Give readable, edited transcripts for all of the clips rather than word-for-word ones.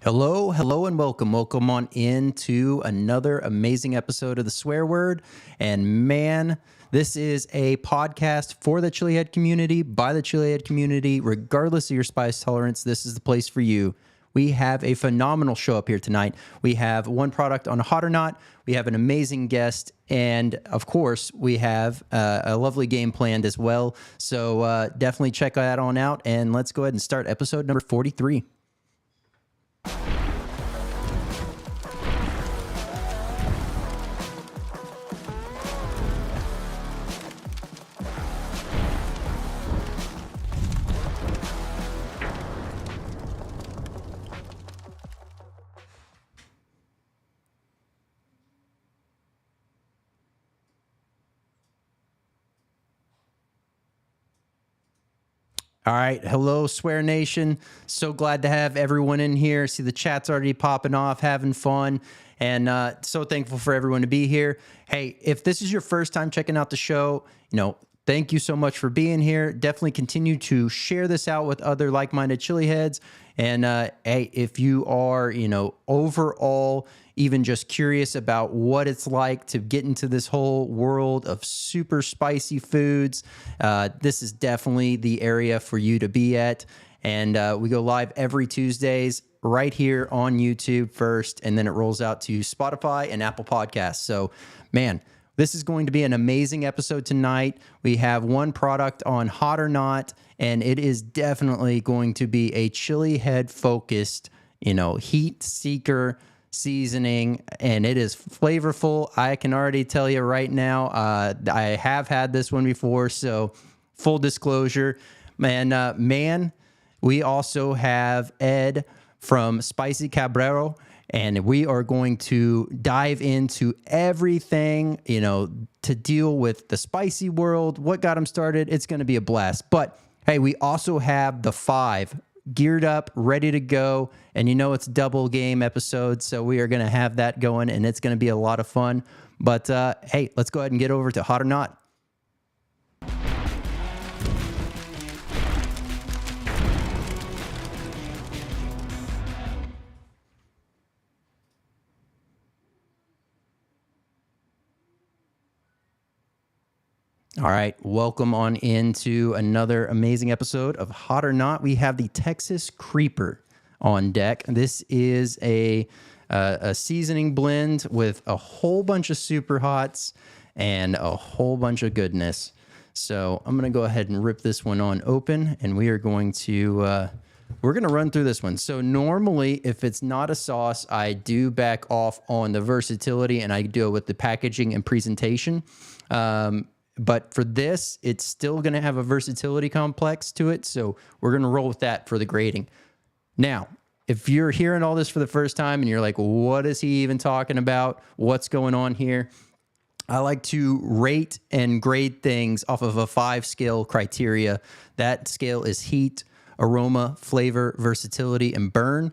Hello, and welcome. Welcome on into another amazing episode of The Swear Word. And man, this is a podcast for the chilihead community, by the chilihead community. Regardless of your spice tolerance, this is the place for you. We have a phenomenal show up here tonight. We have one product on Hot or Not. We have an amazing guest. And of course, we have a lovely game planned as well. So definitely check that on out. And let's go ahead and start episode number 43. All right. Hello, Swear Nation. So glad to have everyone in here. See the chat's already popping off, having fun, and so thankful for everyone to be here. Hey, if this is your first time checking out the show, thank you so much for being here. Definitely continue to share this out with other like-minded chili heads. And hey, if you are, overall even just curious about what it's like to get into this whole world of super spicy foods, this is definitely the area for you to be at. And we go live every Tuesdays right here on YouTube first, and then it rolls out to Spotify and Apple Podcasts. So, man, this is going to be an amazing episode tonight. We have one product on Hot or Not, and it is definitely going to be a chili head focused, heat seeker seasoning, and it is flavorful. I can already tell you right now, I have had this one before, so full disclosure. Man, we also have Ed from Spicy Cabellro, and we are going to dive into everything, to deal with the spicy world, what got him started. It's going to be a blast. But hey, we also have the 5 geared up, ready to go. And it's double game episode, so we are going to have that going, and it's going to be a lot of fun. But hey, let's go ahead and get over to Hot or Not. All right, welcome on into another amazing episode of Hot or Not. We have the Texas Creeper on deck. This is a seasoning blend with a whole bunch of Superhots and a whole bunch of goodness. So I'm going to go ahead and rip this one on open, and we are going to we're going to run through this one. So normally, if it's not a sauce, I do back off on the versatility, and I do it with the packaging and presentation. But for this, it's still going to have a versatility complex to it. So we're going to roll with that for the grading. Now, if you're hearing all this for the first time and you're like, what is he even talking about? What's going on here? I like to rate and grade things off of a 5-scale criteria. That scale is heat, aroma, flavor, versatility, and burn.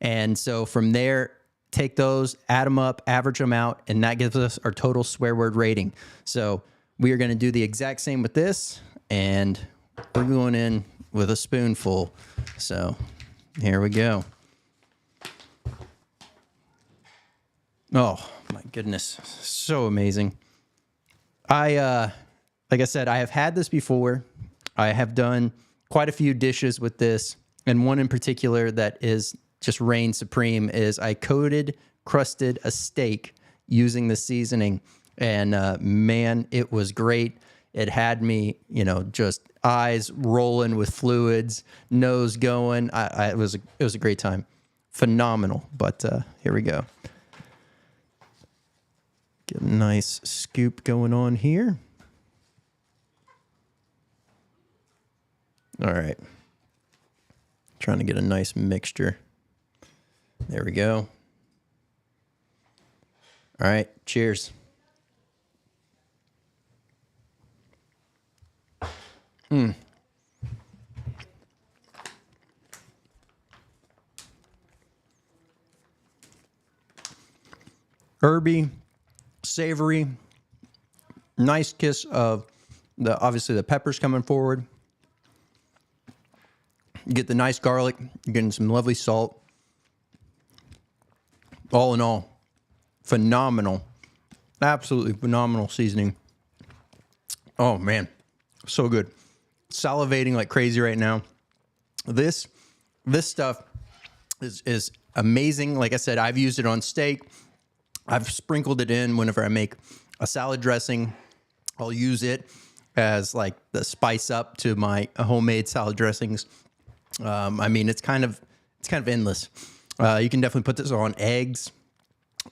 And so from there, take those, add them up, average them out, and that gives us our total swear word rating. So we are going to do the exact same with this, and we're going in with a spoonful. So here we go. Oh my goodness, so amazing. Like I said, I have had this before. I have done quite a few dishes with this, and one in particular that is just reign supreme is I crusted a steak using the seasoning. And man, it was great. It had me, just eyes rolling with fluids, nose going. It was a great time, phenomenal. But here we go. Get a nice scoop going on here. All right, trying to get a nice mixture. There we go. All right, cheers. Herby, savory, nice kiss of obviously the peppers coming forward. You get the nice garlic, you're getting some lovely salt. all in all, phenomenal. Absolutely phenomenal seasoning. Oh, man. So good. Salivating like crazy right now. This stuff is amazing. Like I said, I've used it on steak. I've sprinkled it in whenever I make a salad dressing. I'll use it as like the spice up to my homemade salad dressings. I mean, it's kind of endless. You can definitely put this on eggs,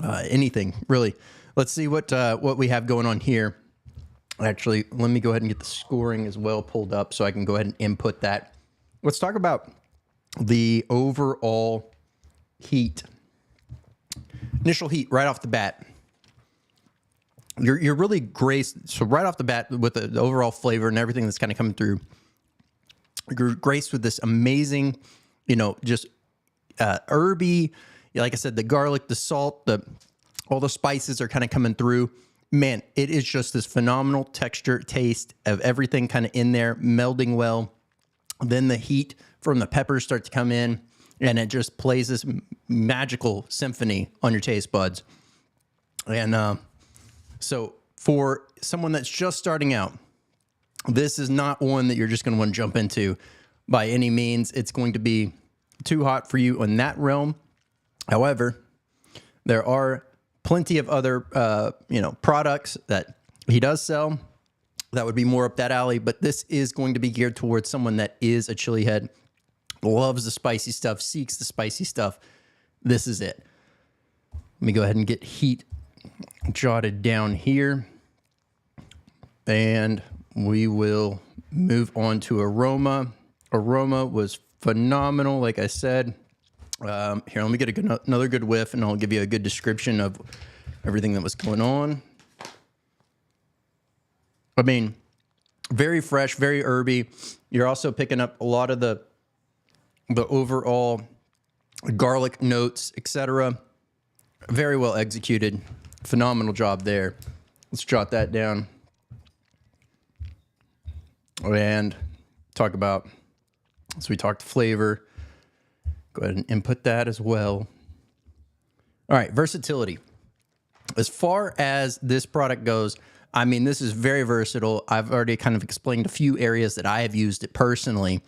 anything really. Let's see what we have going on here. Actually, let me go ahead and get the scoring as well pulled up so I can go ahead and input that. Let's talk about the overall heat. Initial heat right off the bat. You're really graced. So right off the bat with the overall flavor and everything that's kind of coming through, you're graced with this amazing, just herby. Like I said, the garlic, the salt, all the spices are kind of coming through. Man, it is just this phenomenal texture, taste of everything kind of in there, melding well. Then the heat from the peppers start to come in, and it just plays this magical symphony on your taste buds. And so for someone that's just starting out, this is not one that you're just going to want to jump into by any means. It's going to be too hot for you in that realm. However, there are plenty of other, products that he does sell that would be more up that alley, but this is going to be geared towards someone that is a chili head, loves the spicy stuff, seeks the spicy stuff. This is it. Let me go ahead and get heat jotted down here, and we will move on to aroma. Aroma was phenomenal, like I said. Here, let me get another good whiff, and I'll give you a good description of everything that was going on. I mean, very fresh, very herby. You're also picking up a lot of the overall garlic notes, etc. Very well executed. Phenomenal job there. Let's jot that down. And talk about, so we talked flavor. Go ahead and input that as well. All right, versatility. As far as this product goes, I mean, this is very versatile. I've already kind of explained a few areas that I have used it personally.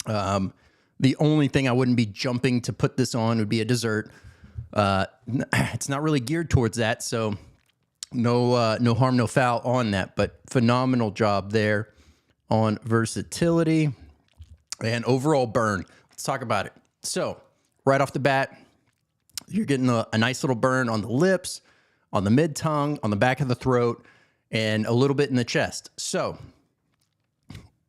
The only thing I wouldn't be jumping to put this on would be a dessert. It's not really geared towards that, so no harm, no foul on that, but phenomenal job there on versatility and overall burn. Let's talk about it. So right off the bat, you're getting a nice little burn on the lips, on the mid-tongue, on the back of the throat, and a little bit in the chest. So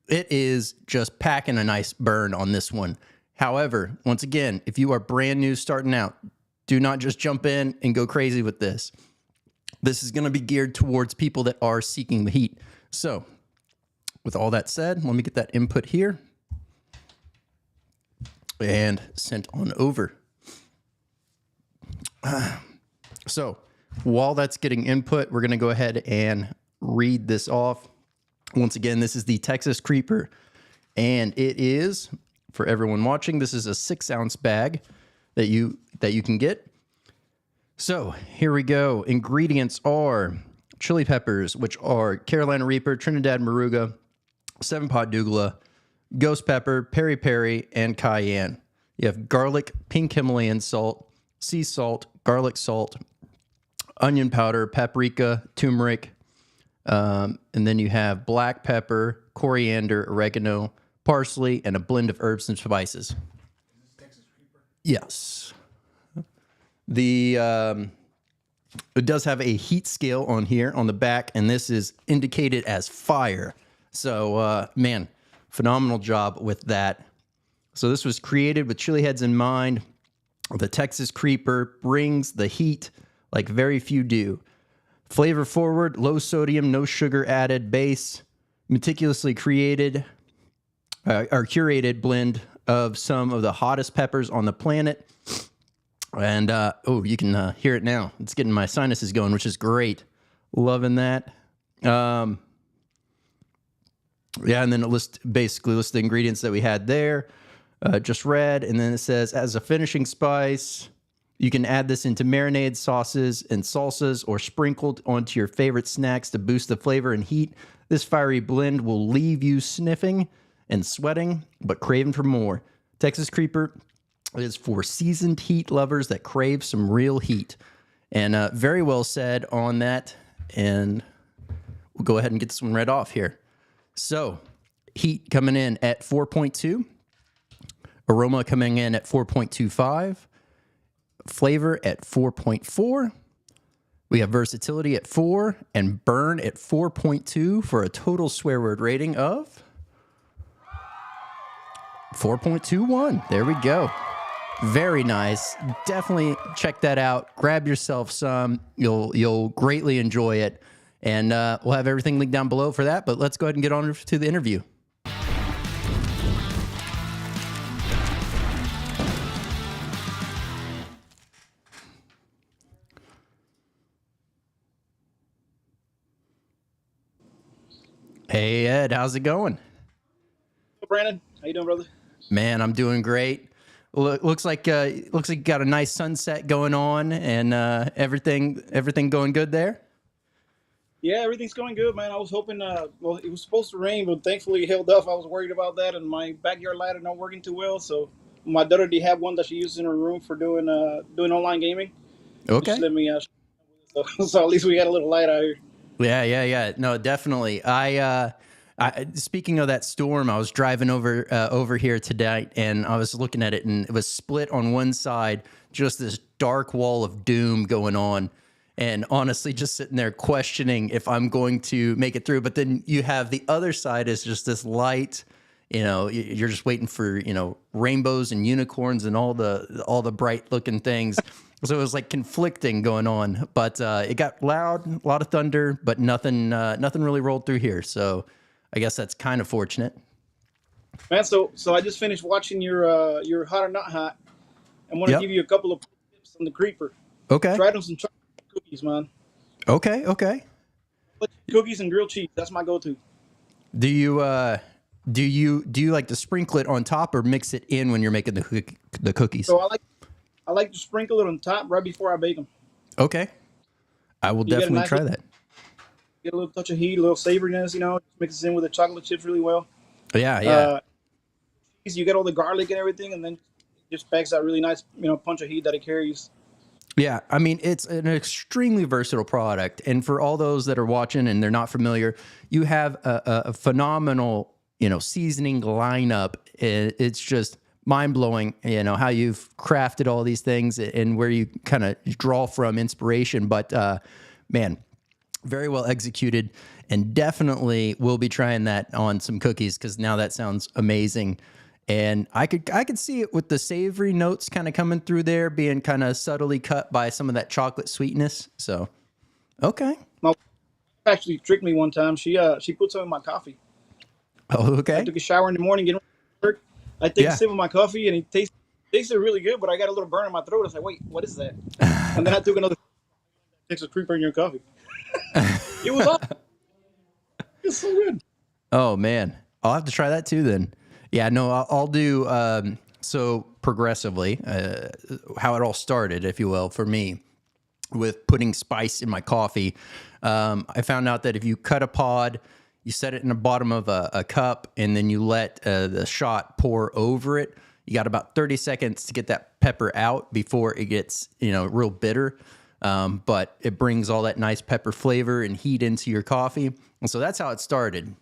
it is just packing a nice burn on this one. However, once again, if you are brand new starting out, do not just jump in and go crazy with this. This is going to be geared towards people that are seeking the heat. So with all that said, let me get that input here and sent on over. So while that's getting input, we're going to go ahead and read this off. Once again, this is the Texas Creeper, and it is, for everyone watching, this is a 6-ounce bag that you can get. So here we go. Ingredients are chili peppers, which are Carolina Reaper, Trinidad Moruga, 7-pot Douglas, ghost pepper, peri peri, and cayenne. You have garlic, pink Himalayan salt, sea salt, garlic salt, onion powder, paprika, turmeric, and then you have black pepper, coriander, oregano, parsley, and a blend of herbs and spices. Yes. It does have a heat scale on here on the back, and this is indicated as fire. So, man, phenomenal job with that. So this was created with chili heads in mind. The Texas Creeper brings the heat like very few do. Flavor forward, low sodium, no sugar added base, meticulously created, or curated blend of some of the hottest peppers on the planet. And, oh, you can hear it now. It's getting my sinuses going, which is great. Loving that. Yeah, and then it basically lists the ingredients that we had there. Just read, and then it says, as a finishing spice, You can add this into marinades, sauces, and salsas, or sprinkled onto your favorite snacks to boost the flavor and heat. This fiery blend will leave you sniffing and sweating, but craving for more. Texas Creeper is for seasoned heat lovers that crave some real heat. And very well said on that. And we'll go ahead and get this one read off here. So, heat coming in at 4.2. Aroma coming in at 4.25. Flavor at 4.4. We have versatility at 4 and burn at 4.2 for a total swear word rating of 4.21. There we go. Very nice. Definitely check that out. Grab yourself some. You'll greatly enjoy it. And we'll have everything linked down below for that. But let's go ahead and get on to the interview. Hey, Ed, how's it going? Hey, Brandon, how you doing, brother? Man, I'm doing great. Looks like you got a nice sunset going on, and everything going good there. Yeah, everything's going good, man. I was hoping, well, it was supposed to rain, but thankfully it held off. I was worried about that, and my backyard ladder not working too well. So my daughter did have one that she uses in her room for doing online gaming. Okay. Just let me, so at least we got a little light out here. Yeah. No, definitely. I speaking of that storm, I was driving over here today, and I was looking at it, and it was split on one side, just this dark wall of doom going on, and honestly, just sitting there questioning if I'm going to make it through. But then you have the other side is just this light. You know, you're just waiting for rainbows and unicorns and all the bright looking things. So it was like conflicting going on, but it got loud, a lot of thunder, but nothing really rolled through here. So I guess that's kind of fortunate. Man, so I just finished watching your Hot or Not Hot. I want to give you a couple of tips on the Creeper. Okay. Try them some chocolate cookies, man. Okay. Cookies and grilled cheese. That's my go-to. Do you like to sprinkle it on top or mix it in when you're making the cookies? So I like to sprinkle it on top right before I bake them. Okay. I will definitely try that. Get a little touch of heat, a little savoriness, mix it in with the chocolate chips really well. Yeah. You get all the garlic and everything, and then it just packs that really nice, punch of heat that it carries. Yeah, I mean, it's an extremely versatile product. And for all those that are watching and they're not familiar, you have a phenomenal, seasoning lineup. It's just mind-blowing, how you've crafted all these things and where you kind of draw from inspiration. But, man, very well executed, and definitely will be trying that on some cookies because now that sounds amazing. And I could see it with the savory notes kind of coming through there, being kind of subtly cut by some of that chocolate sweetness. So, okay. My wife actually tricked me one time. She put some in my coffee. Oh, okay. I took a shower in the morning, get to work. I take a sip of my coffee, and it tasted really good, but I got a little burn in my throat. I was like, wait, what is that? And then I took another Texas Creeper in your coffee. It was awesome. It's so good. Oh, man. I'll have to try that too then. Yeah, no, I'll do so progressively, how it all started, if you will, for me, with putting spice in my coffee. I found out that if you cut a pod, you set it in the bottom of a cup, and then you let the shot pour over it. You got about 30 seconds to get that pepper out before it gets, real bitter. But it brings all that nice pepper flavor and heat into your coffee. And so that's how it started.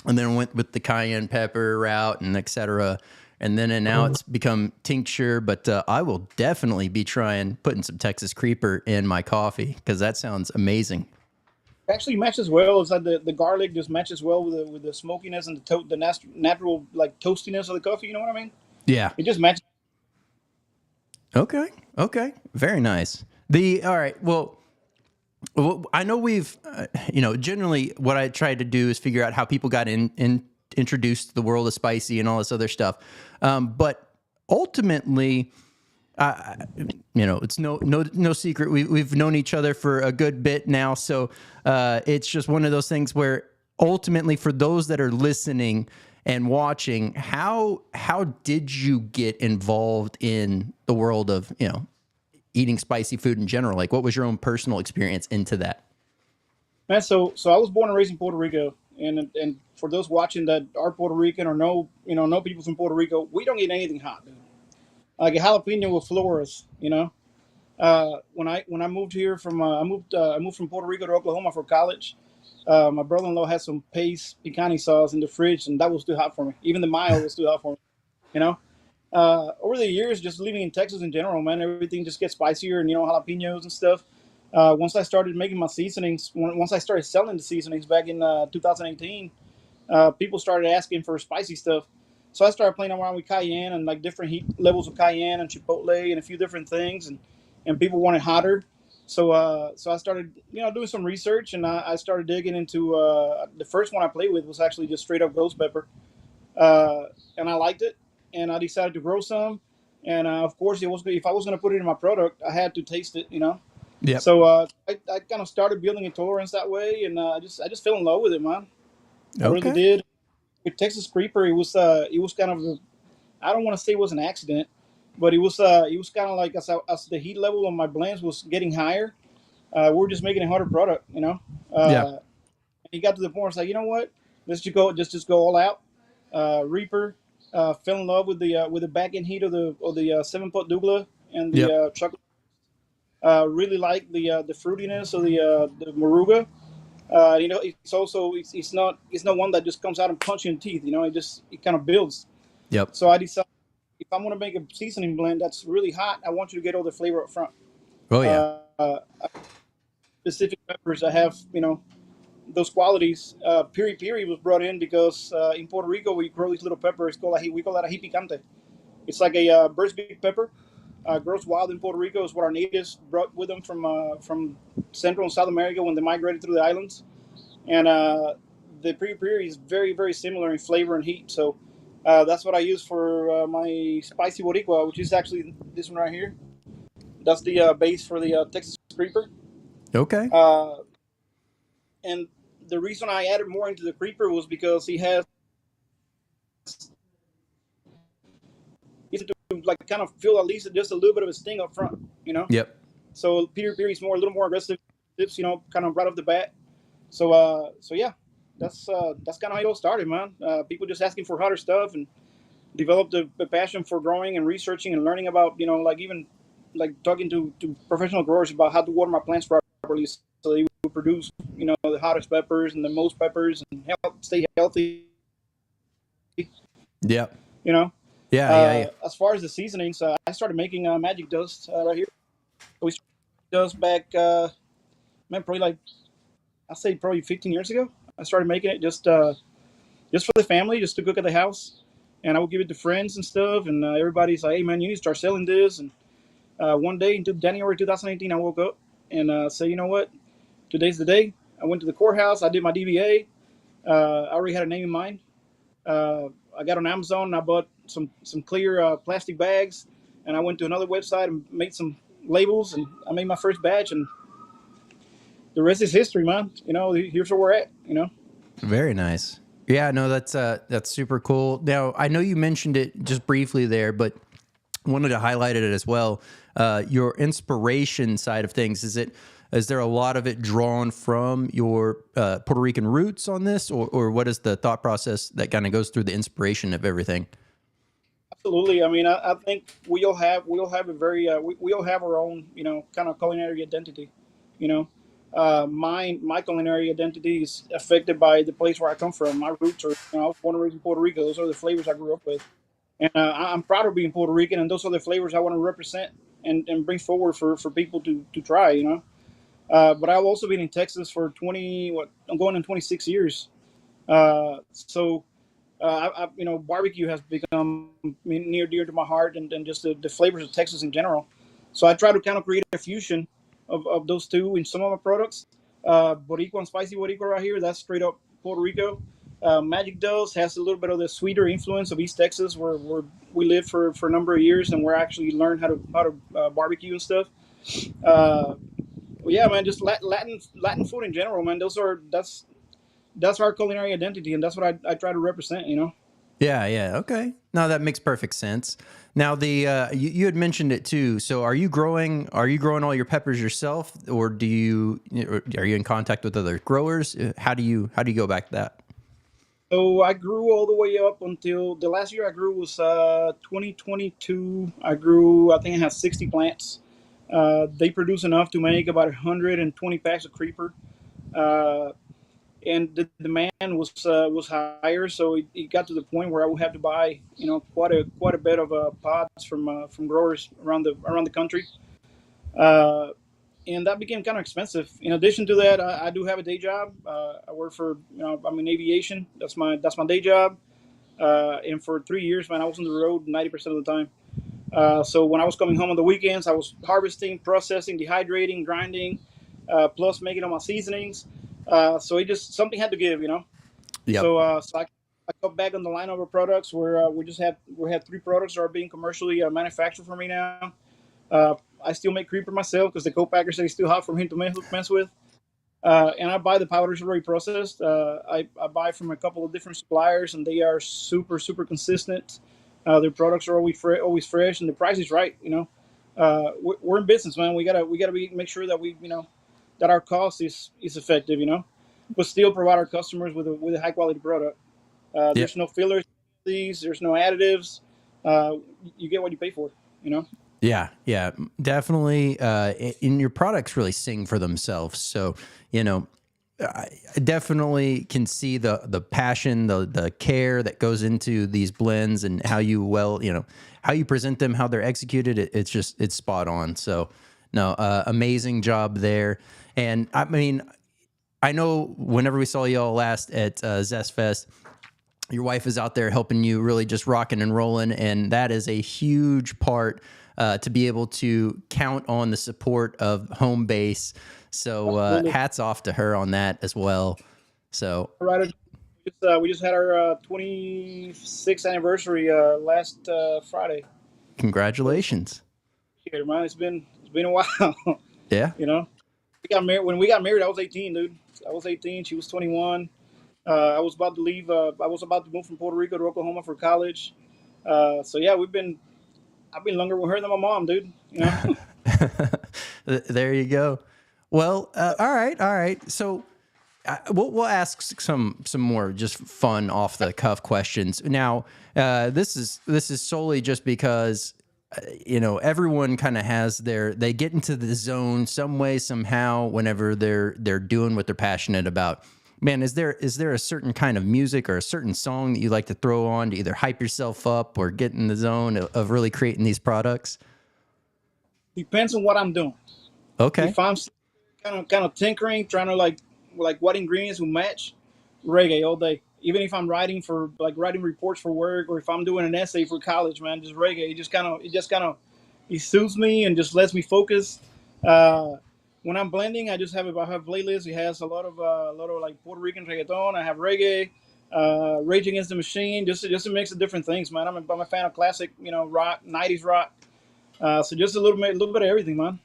And then went with the cayenne pepper route and et cetera. And now it's become tincture, but I will definitely be putting some Texas Creeper in my coffee because that sounds amazing. It actually matches well. It's like the garlic just matches well with the smokiness and the natural like toastiness of the coffee. You know what I mean? Yeah. It just matches. Okay. Very nice. All right. Well, I know we've, generally what I tried to do is figure out how people got introduced to the world of spicy and all this other stuff. But ultimately, it's no secret. We've known each other for a good bit now. So it's just one of those things where ultimately for those that are listening and watching, how did you get involved in the world of, eating spicy food in general? Like, what was your own personal experience into that? Man, so I was born and raised in Puerto Rico, and for those watching that are Puerto Rican or know people from Puerto Rico, we don't eat anything hot, dude. Like a jalapeno will floor us, you know. When I moved here from I moved from Puerto Rico to Oklahoma for college. My brother-in-law had some paste picante sauce in the fridge, and that was too hot for me. Even the mild was too hot for me, you know. Over the years, just living in Texas in general, man, everything just gets spicier, and jalapenos and stuff. Once I started making my seasonings, once I started selling the seasonings back in 2018, people started asking for spicy stuff. So I started playing around with cayenne and like different heat levels of cayenne and chipotle and a few different things, and people wanted hotter. So I started doing some research, and I started digging into the first one I played with was actually just straight up ghost pepper, uh, and I liked it, and I decided to grow some. And of course, it was if I was going to put it in my product, I had to taste it, Yep. So I kind of started building a tolerance that way, and I just fell in love with it, man. I really Okay. did. With Texas Creeper, it was kind of I don't want to say it was an accident, but it was kind of like as the heat level on my blends was getting higher, we were just making a harder product. Yeah. Uh, he got to the point where it's like, you know what, let's just go all out. Reaper fell in love with the back end heat of the 7 foot Douglas and the Yep. chocolate. Really like the fruitiness of the Moruga. It's not one that just comes out and punch you in the teeth. It kind of builds. Yep. So I decided if I'm gonna make a seasoning blend that's really hot, I want you to get all the flavor up front. Oh yeah. Uh, Specific peppers that have those qualities. Piri piri was brought in because in Puerto Rico we grow these little peppers called we call that a picante. It's like a bird's beak pepper. Grows wild in Puerto Rico is what our natives brought with them from Central and South America when they migrated through the islands. And the piri piri is very very similar in flavor and heat. So that's what I use for my spicy boricua, which is actually this one right here. That's the base for the Texas creeper. Okay. Uh, and the reason I added more into the creeper was because he has to like kind of feel at least just a little bit of a sting up front, you know. Yep. So piri piri is a little more aggressive, tips, kind of right off the bat. So yeah, that's kind of how it all started, man. People just asking for hotter stuff and developed a passion for growing and researching and learning about, like even like talking to professional growers about how to water my plants properly so they would produce, the hottest peppers and the most peppers and help stay healthy, Yep. you know. Yeah. Yeah. Yeah. As far as the seasonings, I started making magic dust right here. We started dust back, man, probably like I say probably 15 years ago. I started making it just for the family, just to cook at the house, and I would give it to friends and stuff. And everybody's like, "Hey, man, you need to start selling this." And one day in January 2018, I woke up and said, "You know what? Today's the day." I went to the courthouse. I did my DBA. I already had a name in mind. Uh, I got on Amazon and I bought some clear plastic bags, and I went to another website and made some labels, and I made my first batch, and the rest is history, man. Here's where we're at. Very nice. Yeah, no, that's super cool. Now, I know you mentioned it just briefly there, but wanted to highlight it as well. Your inspiration side of things, is there a lot of it drawn from your Puerto Rican roots on this, or what is the thought process that kind of goes through the inspiration of everything? Absolutely. I mean, I think we all have a very we all have our own kind of culinary identity. You know, my culinary identity is affected by the place where I come from. My roots are I was born and raised in Puerto Rico. Those are the flavors I grew up with, and I'm proud of being Puerto Rican. And those are the flavors I want to represent and bring forward for people to try. But I've also been in Texas for 20 what I'm going in 26 years. So barbecue has become near dear to my heart, and just the flavors of Texas in general. So I try to kind of create a fusion of those two in some of my products. Boricua and spicy Boricua right here, that's straight up Puerto Rico. Magic Dose has a little bit of the sweeter influence of East Texas, where we lived for a number of years, and we're actually learned how to barbecue and stuff. Uh, yeah, man, just Latin food in general, man. That's our culinary identity, and that's what I try to represent. Yeah, yeah. Okay. No, that makes perfect sense. Now the you had mentioned it too. So are you growing all your peppers yourself, or are you in contact with other growers? How do you go back to that? So I grew all the way up until the last year I grew was 2022. I grew, I think I had 60 plants. They produce enough to make about 120 packs of creeper. Uh, and the demand was higher, so it got to the point where I would have to buy, quite a bit of pods from growers around the country. Uh, and that became kind of expensive. In addition to that, I do have a day job. I work for, I'm in aviation. That's my day job. And for 3 years, man, I was on the road 90% of the time. So when I was coming home on the weekends, I was harvesting, processing, dehydrating, grinding, plus making all my seasonings. So it just something had to give. Yep. So I cut back on the line of our products where we have three products that are being commercially manufactured for me now. I still make creeper myself because the co-packer said it's too hot for him to mess with. And I buy the powders already processed. I buy from a couple of different suppliers, and they are super, super consistent. Their products are always fresh, and the price is right. We're in business, man. We gotta make sure that that our cost is effective. But still provide our customers with a high quality product. Yep. There's no fillers, there's no additives. Uh, you get what you pay for. Yeah, yeah, definitely. And your products really sing for themselves. So, you know, I definitely can see the passion, the care that goes into these blends and how how you present them, how they're executed. It's spot on. So, no, amazing job there. And I mean, I know whenever we saw y'all last at Zest Fest, your wife is out there helping you really just rocking and rolling, and that is a huge part to be able to count on the support of home base. So Absolutely. hats off to her on that as well. So Right. We just had our 26th anniversary last Friday. So congratulations. here, man, it's been a while. Yeah, you know, we got married when we got married. I was 18, dude. I was 18. She was 21. I was about to leave. I was about to move from Puerto Rico to Oklahoma for college. So yeah, I've been longer with her than my mom, dude. there you go. Well, all right, all right. So we'll ask some more just fun off the cuff questions. Now, this is solely just because everyone kind of has they get into the zone some way somehow whenever they're doing what they're passionate about. Man, is there a certain kind of music or a certain song that you like to throw on to either hype yourself up or get in the zone of really creating these products? Depends on what I'm doing. Okay. If I'm kind of tinkering, trying to like what ingredients will match, reggae all day. Even if I'm writing reports for work, or if I'm doing an essay for college, man, just reggae. It suits me and just lets me focus. Uh, when I'm blending, I have playlists. It has a lot of like Puerto Rican reggaeton. I have reggae, Rage Against the Machine, just a mix of different things, man. I'm a fan of classic, rock, '90s rock. So just a little bit of everything, man.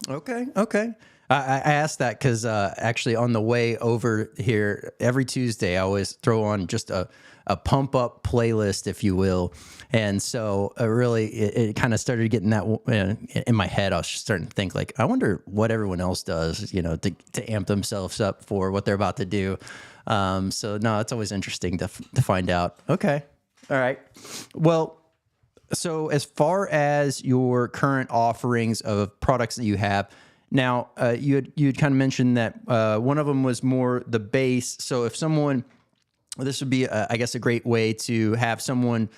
Okay. Okay. I asked that because actually on the way over here every Tuesday, I always throw on just a pump up playlist, if you will. And so really, it kind of started getting that in my head. I was just starting to think like, I wonder what everyone else does, to amp themselves up for what they're about to do. So no, it's always interesting to find out. Okay. All right. Well, so as far as your current offerings of products that you have now, you had kind of mentioned that one of them was more the base. So if someone, this would be, I guess, a great way to have someone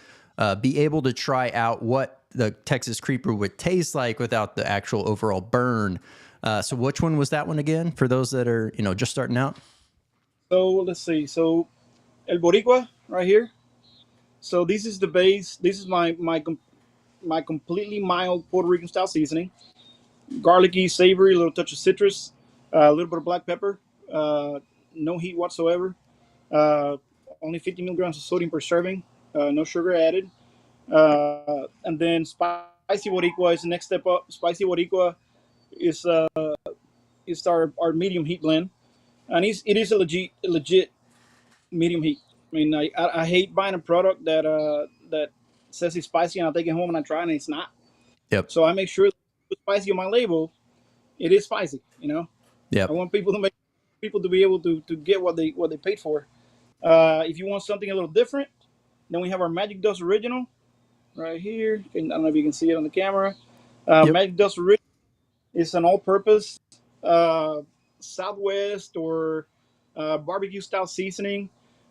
be able to try out what the Texas Creeper would taste like without the actual overall burn. So which one was that one again for those that are just starting out? So let's see. So El Boricua right here. So this is the base. This is my completely mild Puerto Rican style seasoning. Garlicky, savory, a little touch of citrus, a little bit of black pepper. Uh, no heat whatsoever. Uh, Only 50 milligrams of sodium per serving. No sugar added. And then spicy boricua is the next step up. Spicy boricua is our medium heat blend, and it is a legit medium heat. I mean, I hate buying a product that says it's spicy and I take it home and I try it and it's not. Yep. So I make sure that the spicy on my label, it is spicy. I Yep. want people to be able to get what they paid for. If you want something a little different, then we have our Magic Dust Original right here. I don't know if you can see it on the camera. Yep. Magic Dust Original is an all-purpose uh, Southwest or barbecue style seasoning.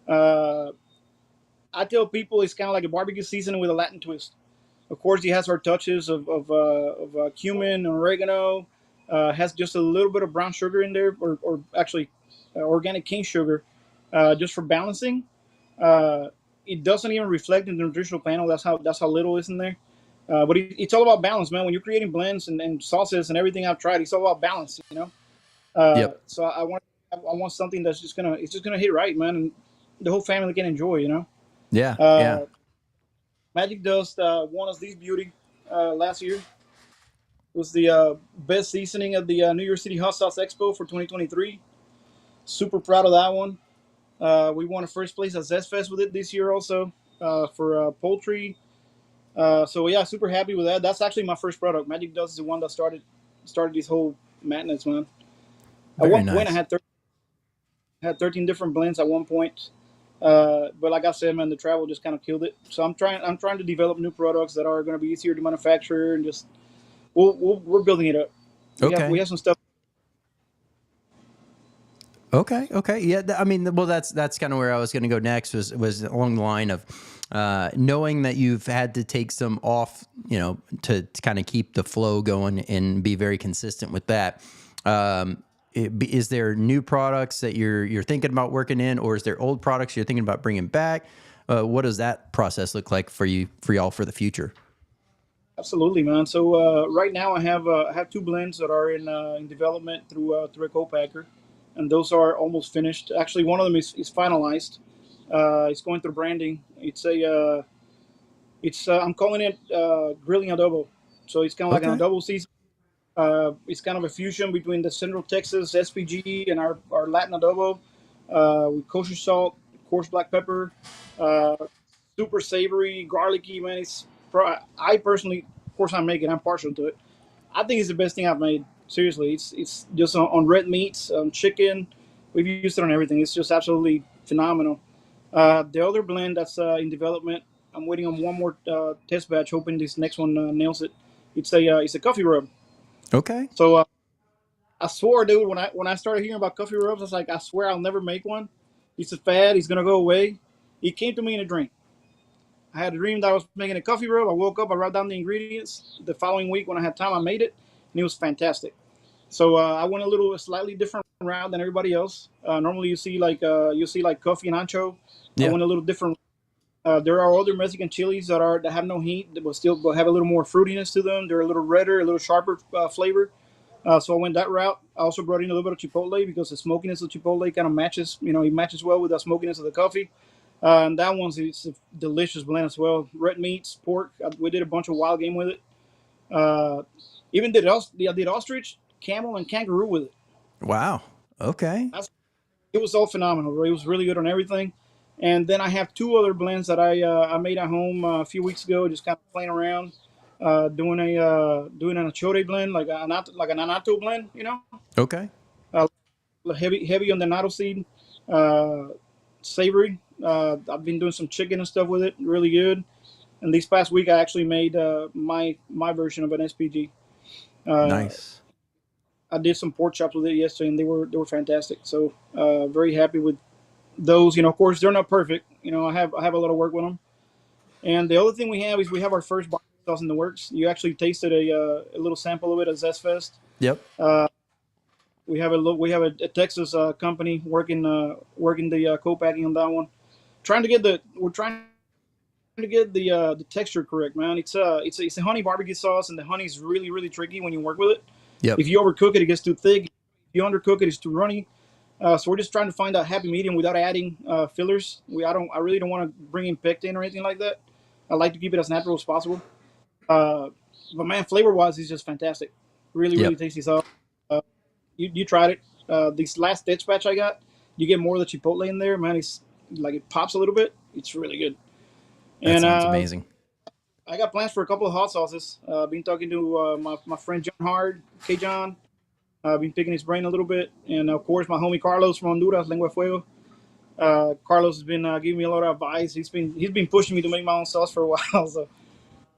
Uh, I tell people it's kind of like a barbecue seasoning with a Latin twist. Of course, he has our touches of cumin and oregano. Has just a little bit of brown sugar in there, or actually organic cane sugar, just for balancing. Uh, it doesn't even reflect in the nutritional panel. That's how little is in there. But it's all about balance, man. When you're creating blends and sauces and everything I've tried, it's all about balance. Yep. So I want something that's just gonna hit right, man, and the whole family can enjoy. Yeah. Yeah. Uh, Magic Dust won us these beauty last year. It was the best seasoning of the New York City Hot Sauce Expo for 2023. Super proud of that one. We won a first place at Zest Fest with it this year also for poultry. So yeah, super happy with that. That's actually my first product. Magic Dust is the one that started this whole madness, man. At Very one point, I nice. had 13 different blends at one point. But like I said, man, the travel just kind of killed it. So I'm trying to develop new products that are going to be easier to manufacture and just we're building it up. We Okay. have some stuff. Okay. Okay. Yeah. I mean, well, that's kind of where I was going to go next. Was along the line of knowing that you've had to take some off, to kind of keep the flow going and be very consistent with that. Is there new products that you're thinking about working in, or is there old products you're thinking about bringing back? What does that process look like for y'all for the future? Absolutely, man. So right now I have two blends that are in development through a co-packer, and those are almost finished. Actually, one of them is finalized. It's going through branding. It's I'm calling it grilling adobo. So it's kind of like an Okay. adobo season. It's kind of a fusion between the Central Texas SPG and our Latin adobo with kosher salt, coarse black pepper, uh, super savory, garlicky. Man, I personally, of course, I'm making. I'm partial to it. I think it's the best thing I've made. Seriously, it's just on red meats, on chicken. We've used it on everything. It's just absolutely phenomenal. The other blend that's in development, I'm waiting on one more test batch, hoping this next one nails it. It's a coffee rub. Okay. So I swore, dude, when I started hearing about coffee rubs, I was like, I swear I'll never make one. It's a fad. He's gonna go away. He came to me in a dream. I had a dream that I was making a coffee rub. I woke up, I wrote down the ingredients. The following week, when I had time, I made it, and it was fantastic. So I went a slightly different route than everybody else. Normally, you see like coffee and ancho. I Yeah. went a little different. There are other Mexican chilies that have no heat, that will still have a little more fruitiness to them. They're a little redder, a little sharper flavor. So I went that route. I also brought in a little bit of chipotle because the smokiness of chipotle kind of matches. It matches well with the smokiness of the coffee. And that one's it's a delicious blend as well. Red meats, pork. We did a bunch of wild game with it. Uh, Even did ostrich, camel, and kangaroo with it. Wow. Okay. It was all phenomenal, bro. It was really good on everything. And then I have two other blends that I made at home a few weeks ago, just kind of playing around, doing an achode blend, like an anato blend, Okay. uh, heavy on the natto seed, uh, savory. I've been doing some chicken and stuff with it, really good. And this past week, I actually made my version of an SPG. Uh, Nice. I did some pork chops with it yesterday, and they were fantastic. So very happy with those. Of course, they're not perfect. I have a lot of work with them. And the other thing we have our first barbecue sauce in the works. You actually tasted a little sample of it at Zest Fest. Yep. Uh, we have a Texas company working the co-packing on that one. We're trying to get the texture correct, man. It's a honey barbecue sauce, and the honey is really really tricky when you work with it. Yep. If you overcook it, it gets too thick. If you undercook it, it's too runny. So we're just trying to find a happy medium without adding fillers. I really don't want to bring in pectin or anything like that. I like to keep it as natural as possible. Uh, but man, flavor wise, it's just fantastic. Really, really Yep. tasty sauce. You tried it. This last ditch batch I got, you get more of the chipotle in there, man. like it pops a little bit. It's really good. That And sounds amazing. I got plans for a couple of hot sauces. Been talking to my friend John Hard, K John. I've been picking his brain a little bit, and of course my homie Carlos from Honduras, Lengua Fuego. Carlos has been giving me a lot of advice. He's been pushing me to make my own sauce for a while, so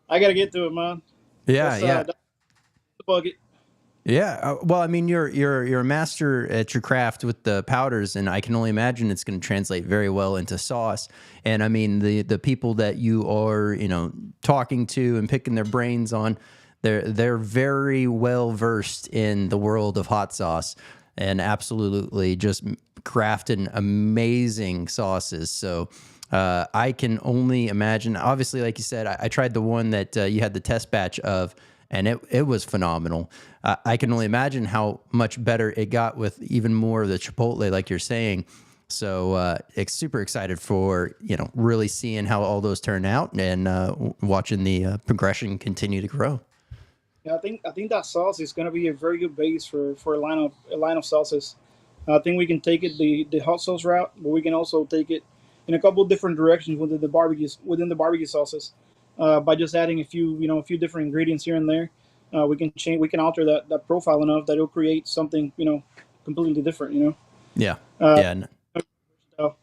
I gotta get to it, man. Yeah, That's yeah. the bucket. Yeah, well, I mean, you're a master at your craft with the powders, and I can only imagine it's going to translate very well into sauce. And I mean, the people that you are, talking to and picking their brains on, they're very well versed in the world of hot sauce, and absolutely just crafting amazing sauces. So. I can only imagine. Obviously, like you said, I tried the one that you had the test batch of, and it was phenomenal. I can only imagine how much better it got with even more of the chipotle, like you're saying. So super excited for really seeing how all those turn out and watching the progression continue to grow. Yeah, I think that sauce is gonna be a very good base for a line of sauces. I think we can take it the hot sauce route, but we can also take it in a couple of different directions within the barbecue sauces. By just adding a few different ingredients here and there, we can alter that profile enough that it'll create something completely different. Yeah, Uh, yeah, so,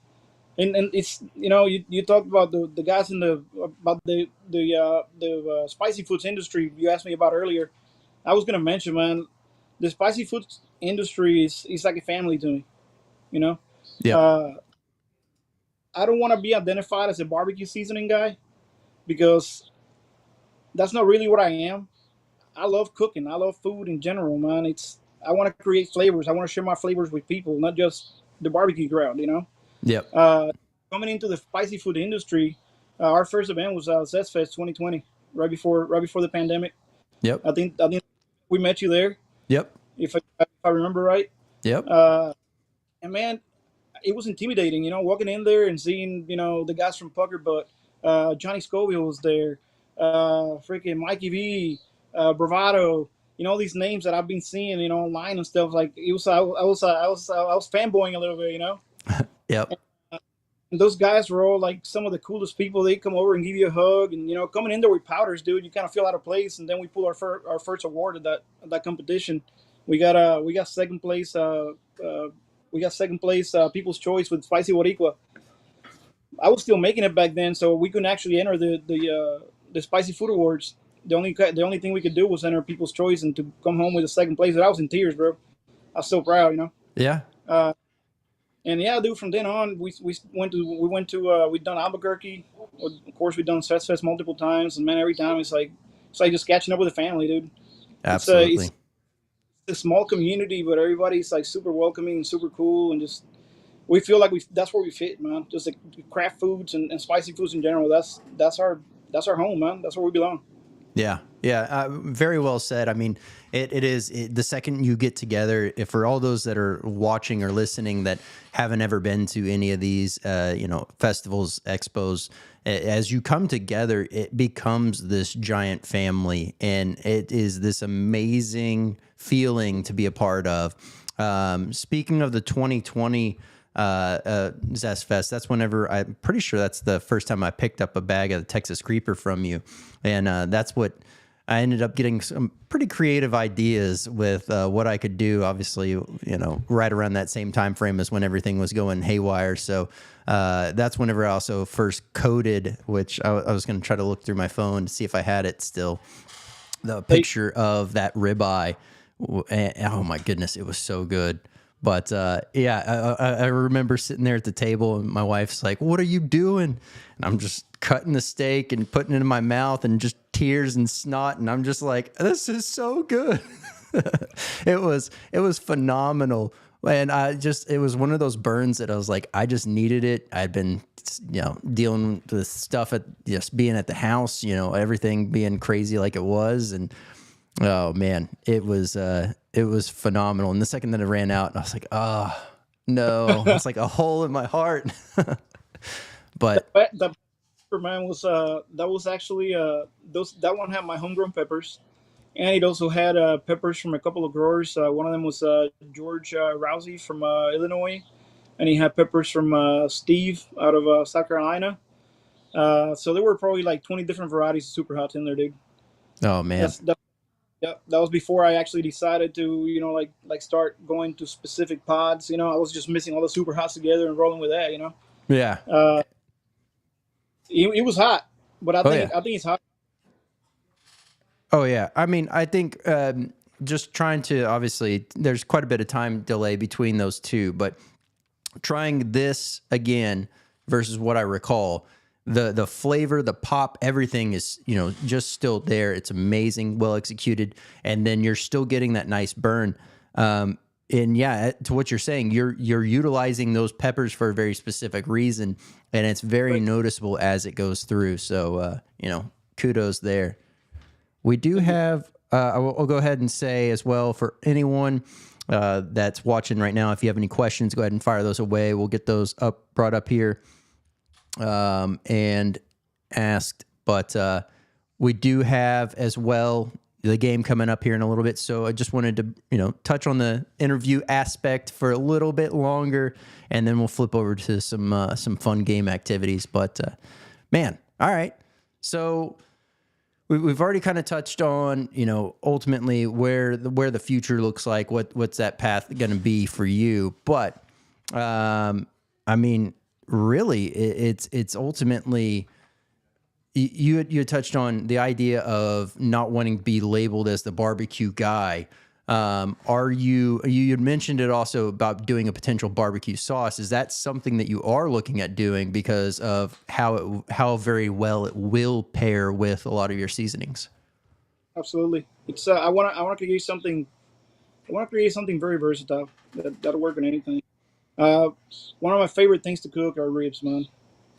and it's you talked about the guys in the about the spicy foods industry you asked me about earlier. I was gonna mention, man, the spicy foods industry is like a family to me. You know, yep, uh, I don't want to be identified as a barbecue seasoning guy because that's not really what I am. I love cooking. I love food in general, man. I want to create flavors. I want to share my flavors with people, not just the barbecue crowd. yep, Uh, Coming into the spicy food industry, our first event was Zest Fest 2020, right before the pandemic. yep, I think we met you there, yep, if I remember right. yep. Uh, and man, it was intimidating, walking in there and seeing, the guys from Pucker, but Johnny Scoville was there, freaking Mikey V, Bravado, all these names that I've been seeing, online and stuff. Like it was, I was fanboying a little bit. Yep. And those guys were all like some of the coolest people. They come over and give you a hug, and coming in there with powders, dude, you kind of feel out of place. And then we pull our first award at that competition. We got second place. We got second place, People's Choice with Spicy Boricua. I was still making it back then, so we couldn't actually enter the Spicy Food Awards. The only thing we could do was enter People's Choice and to come home with a second place. But I was in tears, bro. I was so proud. Yeah. Uh, and yeah, dude. From then on, we've done Albuquerque. Of course, we've done Fest multiple times, and man, every time it's like just catching up with the family, dude. It's Absolutely. a small community, but everybody's like super welcoming and super cool, and just we feel like that's where we fit, man. Just like craft foods and spicy foods in general. That's our home, man. That's where we belong. Yeah, yeah, very well said. I mean, the second you get together, if for all those that are watching or listening that haven't ever been to any of these, festivals, expos, as you come together, it becomes this giant family, and it is this amazing feeling to be a part of. Speaking of the 2020 Zest Fest, that's whenever I'm pretty sure that's the first time I picked up a bag of the Texas Creeper from you, and that's what I ended up getting some pretty creative ideas with what I could do. Obviously, right around that same time frame as when everything was going haywire. So that's whenever I also first coded, which I was going to try to look through my phone to see if I had it still. The picture of that ribeye, and, oh my goodness, it was so good. But yeah, I remember sitting there at the table, and my wife's like, "What are you doing?" And I'm just cutting the steak and putting it in my mouth, and just tears and snot, and I'm just like, "This is so good." It was phenomenal, and it was one of those burns that I was like, I just needed it. I'd been dealing with stuff at just being at the house, everything being crazy like it was, and oh man, it was phenomenal. And the second that it ran out, I was like, oh no, it's like a hole in my heart. But The pepper, man, was actually that one had my homegrown peppers, and it also had peppers from a couple of growers. One of them was George Rousey from Illinois. and he had peppers from Steve out of South Carolina. So there were probably like 20 different varieties of Superhots in there, dude. Oh man. That's that, yeah, that was before I actually decided to, like start going to specific pods. I was just mixing all the Superhots together and rolling with that. Yeah. Uh, it was hot, but I Oh think yeah. I think it's hot. Oh yeah. I mean, I think just trying to obviously there's quite a bit of time delay between those two, but trying this again versus what I recall, the flavor, the pop, everything is just still there. It's amazing, well executed, and then you're still getting that nice burn. And yeah, to what you're saying, you're utilizing those peppers for a very specific reason, and it's very Right. noticeable as it goes through. So kudos there. We do have, I'll go ahead and say as well for anyone that's watching right now, if you have any questions, go ahead and fire those away. We'll get those brought up here and asked. But we do have as well the game coming up here in a little bit. So I just wanted to, touch on the interview aspect for a little bit longer, and then we'll flip over to some fun game activities. But man, all right. So we've already kind of touched on, ultimately where the future looks like, what's that path going to be for you. But, I mean, really it's ultimately, you had touched on the idea of not wanting to be labeled as the barbecue guy. You had mentioned it also about doing a potential barbecue sauce. Is that something that you are looking at doing because of how very well it will pair with a lot of your seasonings? Absolutely. It's I want to create something. I want to create something very versatile that'll work on anything. Uh, One of my favorite things to cook are ribs, man,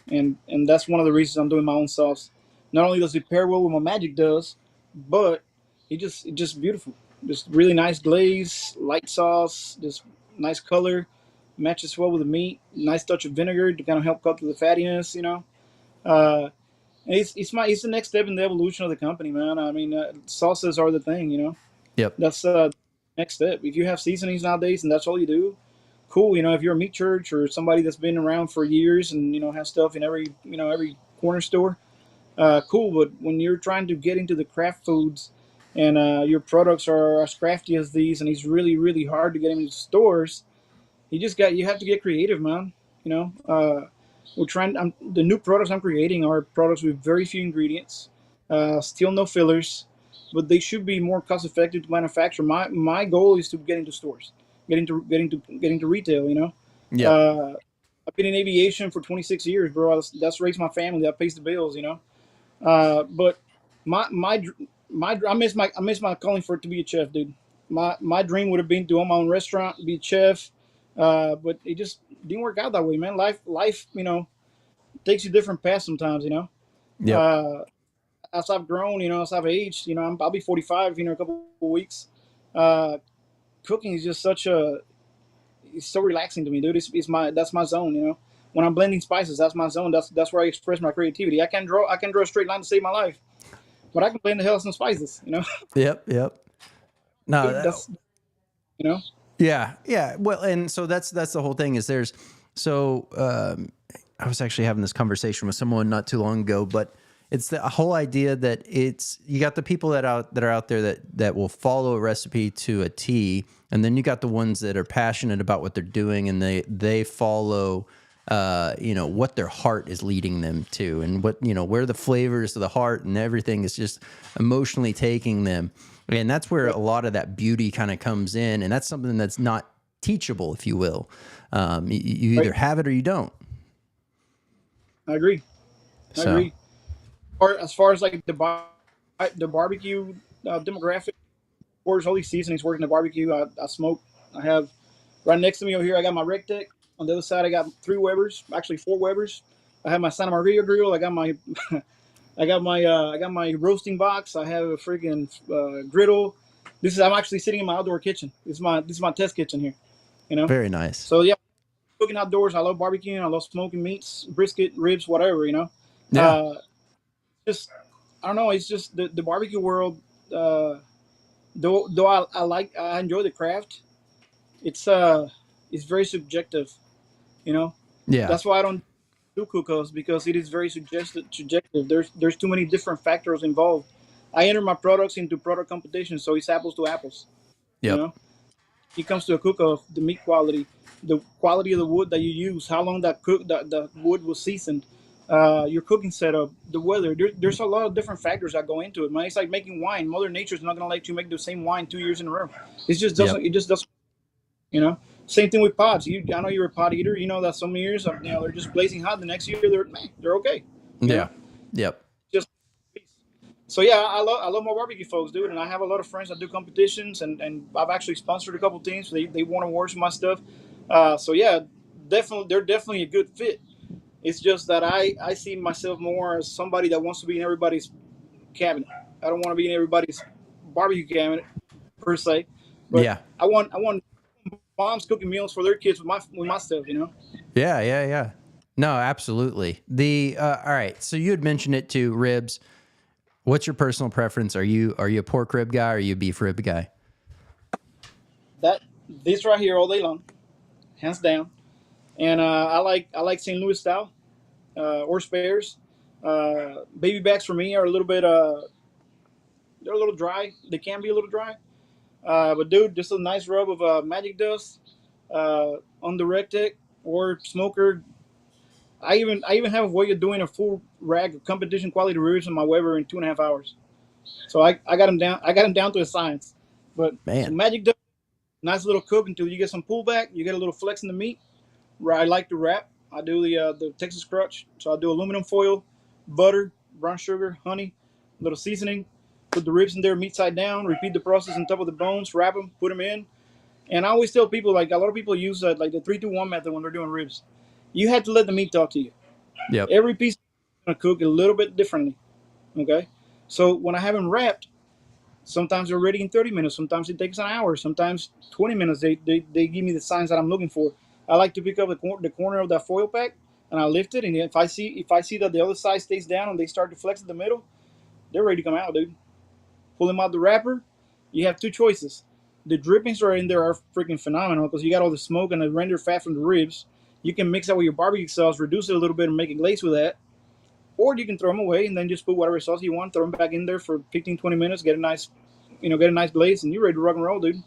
and that's one of the reasons I'm doing my own sauce. Not only does it pair well with what my magic does, but it just beautiful. Just really nice glaze, light sauce, just nice color, matches well with the meat. Nice touch of vinegar to kind of help cut through the fattiness. Uh, it's the next step in the evolution of the company, man. I mean, sauces are the thing. Yep. That's next step. If you have seasonings nowadays and that's all you do, cool. If you're a meat church or somebody that's been around for years and has stuff in every corner store, cool. But when you're trying to get into the craft foods and your products are as crafty as these, and it's really really hard to get them into stores, you have to get creative, man. You know, we're trying. The new products I'm creating are products with very few ingredients, still no fillers, but they should be more cost effective to manufacture. My goal is to get into stores, getting to retail. Yep. Uh, I've been in aviation for 26 years, bro. That's raised my family. That pays the bills. But my I miss my calling for it to be a chef, dude. My dream would have been to own my own restaurant, be a chef, but it just didn't work out that way, man. Life, takes you different paths sometimes. Yep. Uh, as I've grown, as I've aged, I'll be 45, in a couple of weeks. Uh, Cooking is just it's so relaxing to me, dude. That's my zone. When I'm blending spices, that's my zone. That's where I express my creativity. I can draw a straight line to save my life, but I can blend the hell of some spices. Yep. Yep. No, That's you know. yeah, yeah. Well, and so that's the whole thing is there's so I was actually having this conversation with someone not too long ago, but it's the whole idea that you got the people that are out there that will follow a recipe to a T, and then you got the ones that are passionate about what they're doing and they follow what their heart is leading them to, and what where the flavors of the heart and everything is just emotionally taking them. And that's where a lot of that beauty kind of comes in. And that's something that's not teachable, if you will. You either Right. have it or you don't. I agree. I So, agree. Or as far as like the barbecue demographic, of course, all these seasonings work in the barbecue. I smoke. I have right next to me over here. I got my Rec Deck. On the other side, I got three Webers, actually four Webers. I have my Santa Maria grill. I got my I got my roasting box. I have a freaking griddle. I'm actually sitting in my outdoor kitchen. This is my test kitchen here. You know. very nice. So yeah, cooking outdoors. I love barbecuing. I love smoking meats, brisket, ribs, whatever. Yeah. Uh, just I don't know. It's just the barbecue world. Though I enjoy the craft. It's it's very subjective. You know, Yeah. that's why I don't do cook-offs, because it is very subjective. There's too many different factors involved. I enter my products into product competition, so it's apples to apples. You Yep. know, it comes to a cook-off, the meat quality, the quality of the wood that you use, how long the wood was seasoned, your cooking setup, the weather. There's a lot of different factors that go into it, man. It's like making wine. Mother Nature's not gonna let you make the same wine 2 years in a row. It just Yep. doesn't. It just doesn't. You know. Same thing with pods. I know you're a pod eater. You know that some years, they're just blazing hot. The next year, they're okay. You Yeah. know, Yep. just so yeah, I love my barbecue folks, dude, and I have a lot of friends that do competitions, and I've actually sponsored a couple teams. They won awards for my stuff. So yeah, definitely they're definitely a good fit. It's just that I see myself more as somebody that wants to be in everybody's cabinet. I don't want to be in everybody's barbecue cabinet per se, but Yeah. I want moms cooking meals for their kids with my stuff. You know. Yeah. Yeah. Yeah. No, absolutely. All right. So you had mentioned it too, ribs. What's your personal preference? Are you a pork rib guy or are you a beef rib guy? That this right here all day long, hands down. And I like St. Louis style or spares. Baby backs for me are a little bit they're a little dry. They can be a little dry. But dude, just a nice rub of magic dust on the rectic or smoker. I even have a way of doing a full rack of competition quality ribs on my Weber in 2.5 hours. So I got them down. I got them down to a science. But so Man. magic dust, nice little cook until you get some pullback. You get a little flex in the meat. I like to wrap. I do the Texas crutch. So I do aluminum foil, butter, brown sugar, honey, a little seasoning. Put the ribs in there, meat side down. Repeat the process on top of the bones. Wrap them, put them in. And I always tell people, like a lot of people use like the 3-2-1 method when they're doing ribs. You have to let the meat talk to you. Yep. Every piece is gonna cook a little bit differently. Okay, so when I have them wrapped, sometimes they're ready in 30 minutes. Sometimes it takes an hour. Sometimes 20 minutes. They give me the signs that I'm looking for. I like to pick up the corner of that foil pack and I lift it. And if I see that the other side stays down and they start to flex at the middle, they're ready to come out, dude. Pull them out the wrapper. You have two choices. The drippings are in there are freaking phenomenal because you got all the smoke and the rendered fat from the ribs. You can mix that with your barbecue sauce, reduce it a little bit, and make a glaze with that. Or you can throw them away and then just put whatever sauce you want, throw them back in there for 15, 20 minutes, get a nice glaze, and you're ready to rock and roll, dude.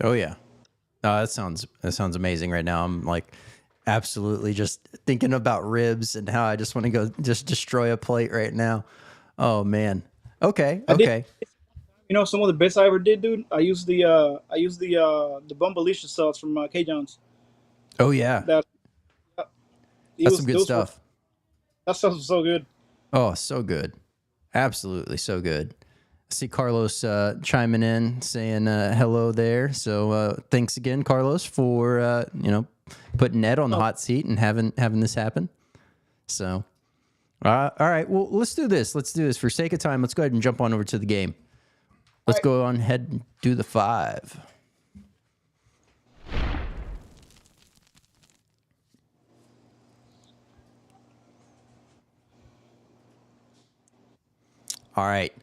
Oh yeah. Oh, that sounds amazing right now. I'm like absolutely just thinking about ribs and how I just want to go just destroy a plate right now. Oh man. Okay. I did, Okay. some of the best I ever did, dude. I used the Bumbalicious sauce from K John's. Oh yeah. That it That's some was good those were stuff. that sauce was so good. Oh, so good. Absolutely so good. I see Carlos chiming in saying hello there. So thanks again, Carlos, for putting Ned on the Oh, all hot seat and having this happen. So all right, well let's do this. Let's do this for sake of time. Let's go ahead and jump on over to the game. Let's right, go on ahead and do the 5. All right.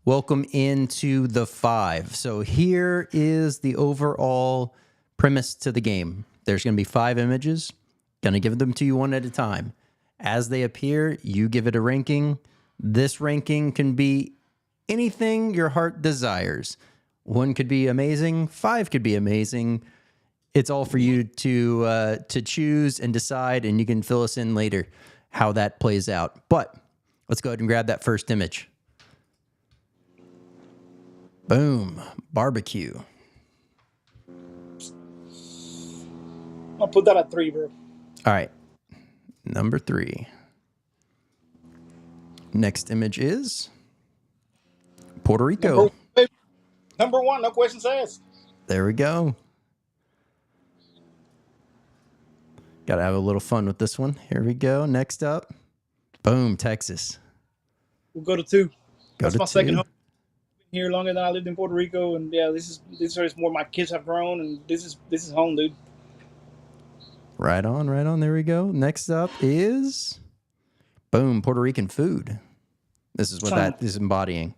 Welcome into the 5. So here is the overall premise to the game. There's going to be 5 images. Going to give them to you one at a time. As they appear, you give it a ranking. This ranking can be anything your heart desires. 1 could be amazing, 5 could be amazing. It's all for you to choose and decide, and you can fill us in later how that plays out. But let's go ahead and grab that first image. Boom, barbecue. I'll put that at 3, bro. All right, number 3. Next image is Puerto Number Rico. number one, no questions asked. There we go. Got to have a little fun with this one. Here we go. Next up, boom, Texas. We'll go to 2. Go That's to my second 2. home. Been here longer than I lived in Puerto Rico, and yeah, this is where my kids have grown, and this is home, dude. Right on, right on. There we go. Next up is boom, Puerto Rican food. This is what that is embodying.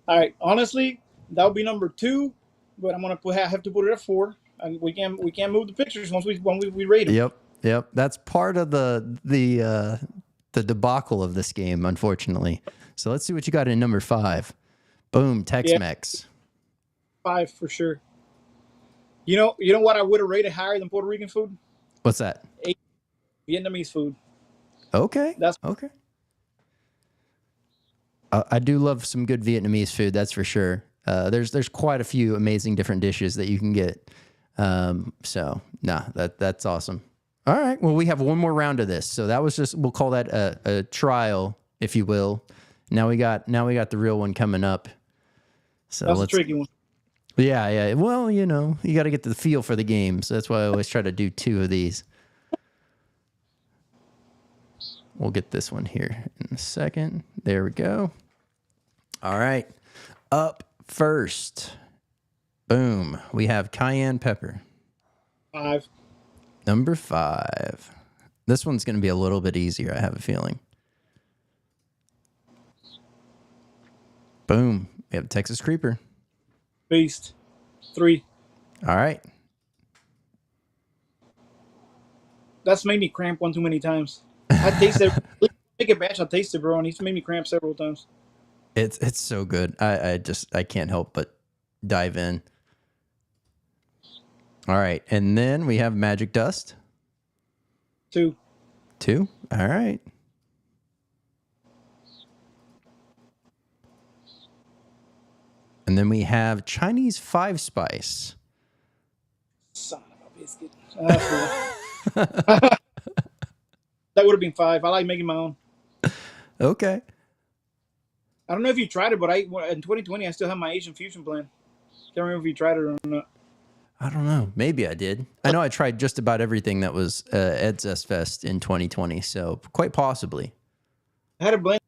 All right, honestly, that would be number 2, but I have to put it at 4. and we can't move the pictures once we rate them. Yep. That's part of the debacle of this game, unfortunately. So let's see what you got in number 5. Boom, Tex-Mex. 5 for sure. You know what I would have rated higher than Puerto Rican food? What's that? Vietnamese food. Okay. That's okay. I do love some good Vietnamese food, that's for sure. There's quite a few amazing different dishes that you can get. That's awesome. All right. Well, we have one more round of this. So that was just, we'll call that a trial, if you will. Now we got the real one coming up. So that's a tricky one. Yeah. Well, you got to get the feel for the game. So that's why I always try to do 2 of these. We'll get this one here in a second. There we go. All right. Up first. Boom. We have cayenne pepper. 5. Number 5. This one's going to be a little bit easier, I have a feeling. Boom. We have Texas Creeper. Beast. 3. All right. That's made me cramp one too many times. I tasted take a batch. I tasted, bro, and he's made me cramp several times. It's so good. I can't help but dive in. All right, and then we have Magic Dust. 2. All right. And then we have Chinese 5 Spice. Son of a biscuit. That would have been 5. I like making my own. Okay. I don't know if you tried it, but in 2020 I still have my Asian fusion plan. Can't remember if you tried it or not. I don't know. Maybe I did. I know I tried just about everything that was Ed Zest Fest in 2020, so quite possibly. I had a blend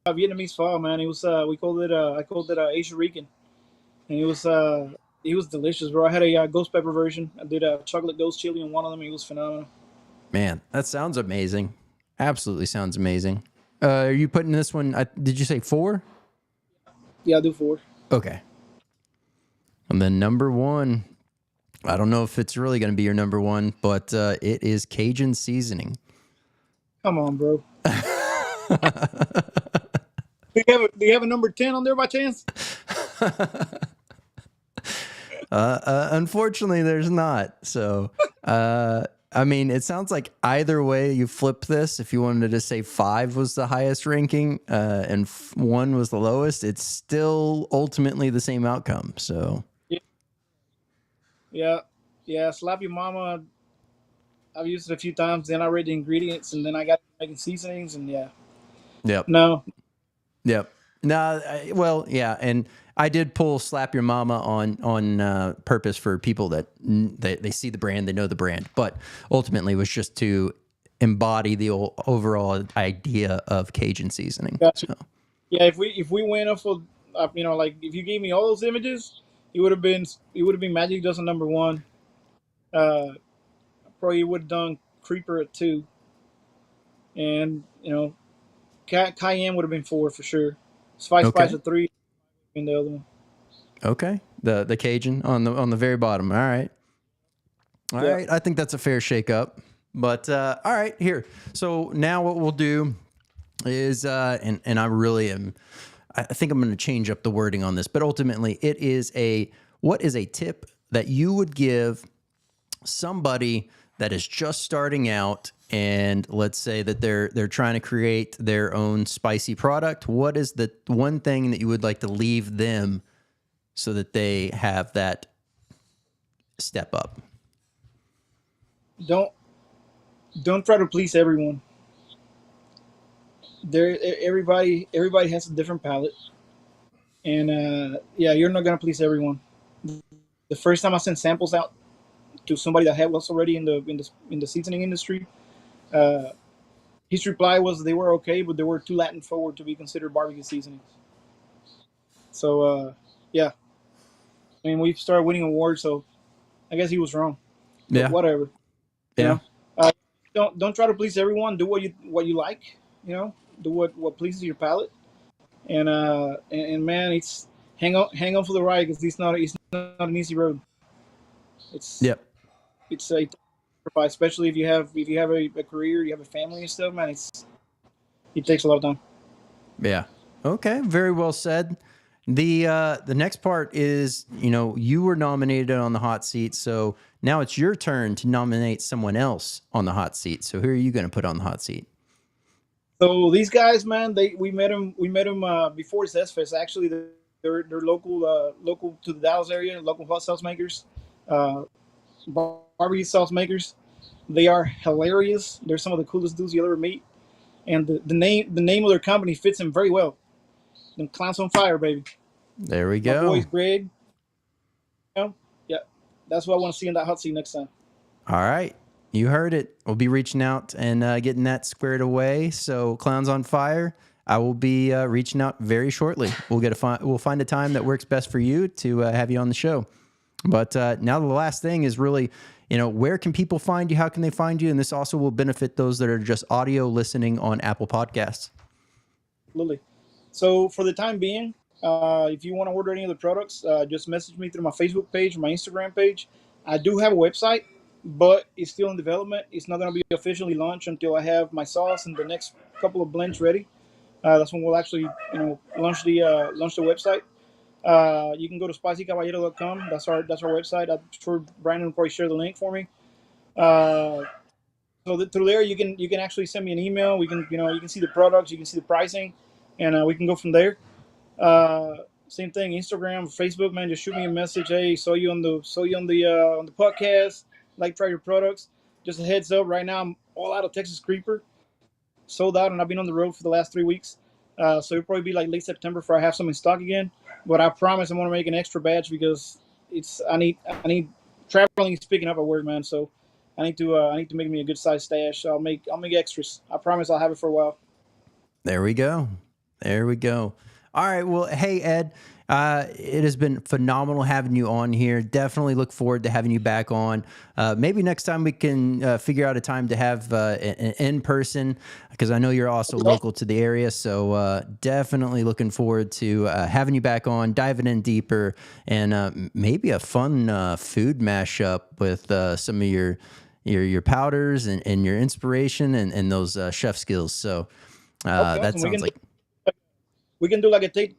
of Vietnamese pho, man. It was I called it Asian Rican, and it was delicious, bro. I had a ghost pepper version. I did a chocolate ghost chili on one of them. It was phenomenal. Man, that sounds amazing. Absolutely sounds amazing. Are you putting this one? Did you say 4? Yeah, I'll do 4. Okay. And then number 1. I don't know if it's really going to be your number 1, but it is Cajun seasoning. Come on, bro. Do you have a number 10 on there by chance? Unfortunately, there's not. So, I mean, it sounds like either way you flip this, if you wanted to say 5 was the highest ranking and 1 was the lowest, it's still ultimately the same outcome. So, yeah. Slap Your Mama. I've used it a few times. Then I read the ingredients, and then I got making seasonings, and yeah. Yep. No. Yep. No. Well, yeah, and I did pull Slap Your Mama on purpose for people that they see the brand, they know the brand, but ultimately it was just to embody the overall idea of Cajun seasoning. Gotcha. So. Yeah, if we went off of like if you gave me all those images, it would have been Magic Dust on number 1. Probably would have done Creeper at 2, and Cayenne would have been 4 for sure. Spice at 3, and the other one. Okay, the Cajun on the very bottom. All right, all right. I think that's a fair shake-up. But all right, here. So now what we'll do is, and I really am. I think I'm going to change up the wording on this, but ultimately, it is what is a tip that you would give somebody that is just starting out, and let's say that they're trying to create their own spicy product. What is the one thing that you would like to leave them so that they have that step up? Don't try to please everyone. Everybody has a different palate, and you're not gonna please everyone. The first time I sent samples out to somebody that was already in the seasoning industry, his reply was they were okay, but they were too Latin forward to be considered barbecue seasonings. So I mean, we started winning awards, so I guess he was wrong. But Yeah. whatever. Yeah. Don't try to please everyone. Do what you like. Do what pleases your palate. And man, it's hang on for the ride, because it's not an easy road. Yep. It's a sacrifice, especially if you have a career, you have a family and stuff, man. It takes a lot of time. Yeah. Okay. Very well said. The next part is, you were nominated on the hot seat, so now it's your turn to nominate someone else on the hot seat. So who are you going to put on the hot seat? So these guys, man, we met them before Zest Fest. Actually, they're local to the Dallas area, local hot sauce makers, uh, barbecue sauce makers. They are hilarious. They're some of the coolest dudes you'll ever meet, and the name of their company fits them very well. Them Clowns on Fire, baby. There we My go. boys, Greg. Yeah, that's what I want to see in that hot seat next time. All right. You heard it. We'll be reaching out and getting that squared away. So Clowns on Fire, I will be reaching out very shortly. We'll find a time that works best for you to have you on the show. But now the last thing is really, where can people find you? How can they find you? And this also will benefit those that are just audio listening on Apple Podcasts. Absolutely. So for the time being, if you want to order any of the products, just message me through my Facebook page or my Instagram page. I do have a website, but it's still in development. It's not going to be officially launched until I have my sauce and the next couple of blends ready. That's when we'll actually, launch the website. You can go to spicycabellro.com. That's our website. I'm sure Brandon will probably share the link for me. So through there, you can actually send me an email. We can you can see the products, you can see the pricing, and we can go from there. Same thing, Instagram, Facebook, man. Just shoot me a message. Hey, saw you on the podcast. Like, try your products. Just a heads up. Right now, I'm all out of Texas Creeper, sold out, and I've been on the road for the last 3 weeks. So it'll probably be like late September before I have some in stock again. But I promise I'm gonna make an extra batch because I need traveling is picking up at work, man. So I need to make me a good size stash. So I'll make extras. I promise I'll have it for a while. There we go. All right. Well, hey, Ed, it has been phenomenal having you on here. Definitely look forward to having you back on. Maybe next time we can figure out a time to have an in-person, because I know you're also local to the area. So definitely looking forward to having you back on, diving in deeper, and maybe a fun food mashup with some of your powders and your inspiration and those chef skills. So that sounds like... We can do like a take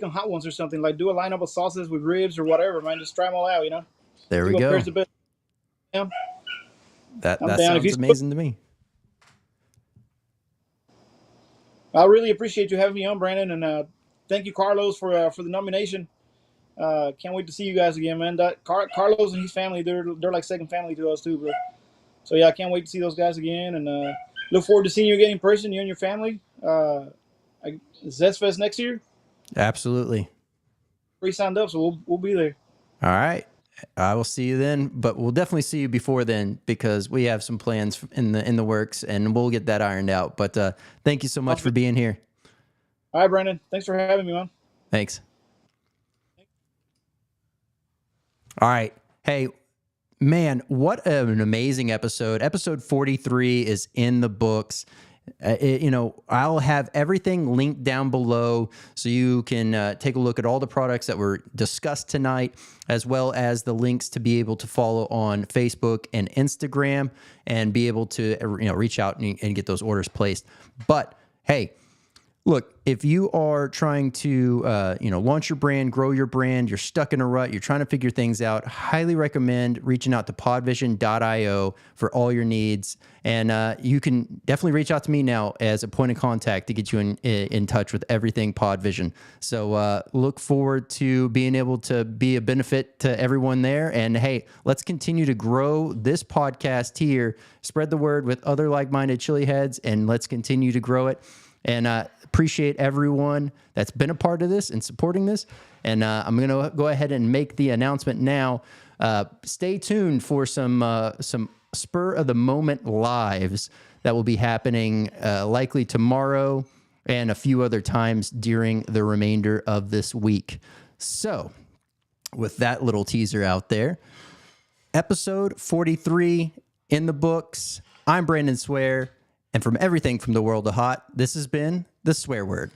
on hot ones or something. Like do a lineup of sauces with ribs or whatever, man. Just try them all out, There we go. Yeah. That sounds amazing to me. I really appreciate you having me on, Brandon, and thank you, Carlos, for the nomination. Can't wait to see you guys again, man. Carlos and his family, they're like second family to us too, bro. So yeah, I can't wait to see those guys again, and look forward to seeing you again in person, you and your family. Zest Fest next year? Absolutely. Signed up, so we'll be there. All right. I will see you then, but we'll definitely see you before then because we have some plans in the works and we'll get that ironed out. But thank you so much for being here. All right, Brandon. Thanks for having me, man. Thanks. All right. Hey, man, what an amazing episode. Episode 43 is in the books. I'll have everything linked down below so you can take a look at all the products that were discussed tonight, as well as the links to be able to follow on Facebook and Instagram and be able to reach out and get those orders placed. But hey, look, if you are trying to, launch your brand, grow your brand, you're stuck in a rut, you're trying to figure things out, highly recommend reaching out to podvision.io for all your needs. And you can definitely reach out to me now as a point of contact to get you in touch with everything Podvision. So look forward to being able to be a benefit to everyone there. And hey, let's continue to grow this podcast here, spread the word with other like-minded chili heads, and let's continue to grow it. And appreciate everyone that's been a part of this and supporting this. And I'm going to go ahead and make the announcement now. Stay tuned for some spur of the moment lives that will be happening likely tomorrow and a few other times during the remainder of this week. So with that little teaser out there, episode 43 in the books. I'm Brandon Swear. And from everything from the world of hot, this has been The Swear Word.